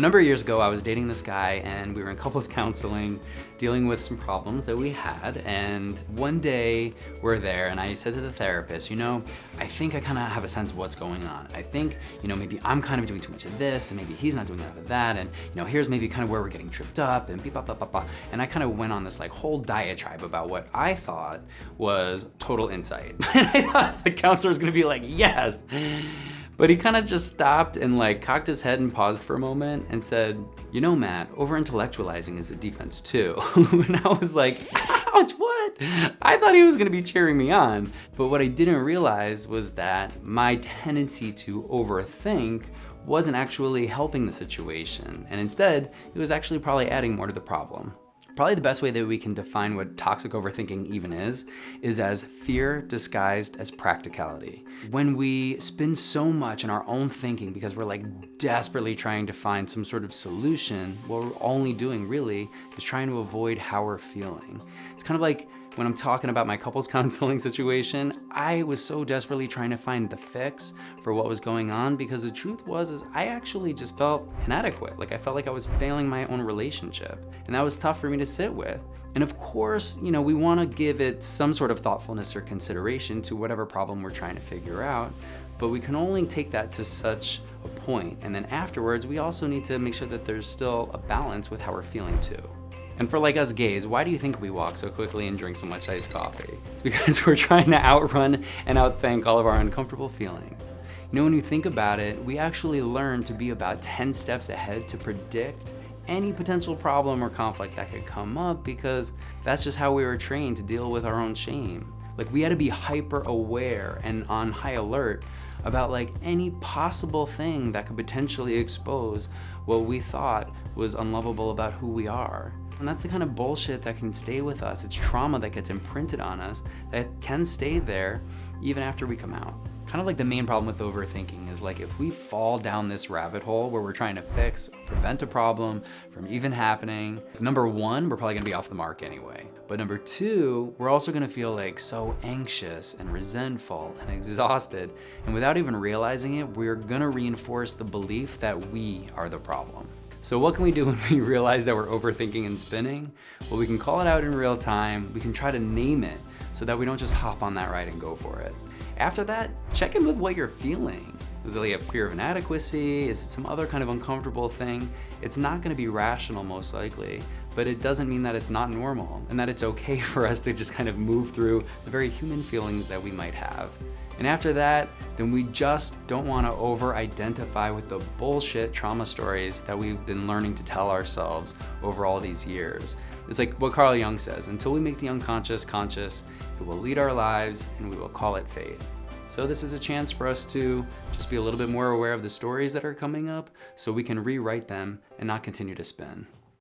A number of years ago, I was dating this guy and we were in couples counseling, dealing with some problems that we had. And one day we're there and I said to the therapist, you know, I think I kind of have a sense of what's going on. I think, you know, maybe I'm kind of doing too much of this and maybe he's not doing enough of that. And, you know, here's maybe kind of where we're getting tripped up and beep, bop, bop, bop, bop. And I kind of went on this like whole diatribe about what I thought was total insight. And I thought the counselor was gonna be like, yes. But he kind of just stopped and like cocked his head and paused for a moment and said, you know, Matt, over-intellectualizing is a defense too. And I was like, ouch, what? I thought he was gonna be cheering me on. But what I didn't realize was that my tendency to overthink wasn't actually helping the situation. And instead, it was actually probably adding more to the problem. Probably the best way that we can define what toxic overthinking even is as fear disguised as practicality. When we spend so much in our own thinking because we're like desperately trying to find some sort of solution, what we're only doing really is trying to avoid how we're feeling. It's kind of like when I'm talking about my couples counseling situation, I was so desperately trying to find the fix for what was going on because the truth was I actually just felt inadequate. Like I felt like I was failing my own relationship. And that was tough for me to sit with. And of course, you know, we want to give it some sort of thoughtfulness or consideration to whatever problem we're trying to figure out, but we can only take that to such a point. And then afterwards, we also need to make sure that there's still a balance with how we're feeling too. And for like us gays, why do you think we walk so quickly and drink so much iced coffee? It's because we're trying to outrun and outthink all of our uncomfortable feelings. You know, when you think about it, we actually learn to be about 10 steps ahead to predict any potential problem or conflict that could come up because that's just how we were trained to deal with our own shame. Like we had to be hyper aware and on high alert about like any possible thing that could potentially expose what we thought was unlovable about who we are. And that's the kind of bullshit that can stay with us. It's trauma that gets imprinted on us that can stay there even after we come out. Kind of like the main problem with overthinking is like if we fall down this rabbit hole where we're trying to fix, prevent a problem from even happening, number one, we're probably gonna be off the mark anyway. But number two, we're also gonna feel like so anxious and resentful and exhausted. And without even realizing it, we're gonna reinforce the belief that we are the problem. So what can we do when we realize that we're overthinking and spinning? Well, we can call it out in real time. We can try to name it so that we don't just hop on that ride and go for it. After that, check in with what you're feeling. Is it like a fear of inadequacy? Is it some other kind of uncomfortable thing? It's not gonna be rational most likely, but it doesn't mean that it's not normal and that it's okay for us to just kind of move through the very human feelings that we might have. And after that, then we just don't want to over-identify with the bullshit trauma stories that we've been learning to tell ourselves over all these years. It's like what Carl Jung says, until we make the unconscious conscious, it will lead our lives and we will call it fate. So this is a chance for us to just be a little bit more aware of the stories that are coming up so we can rewrite them and not continue to spin.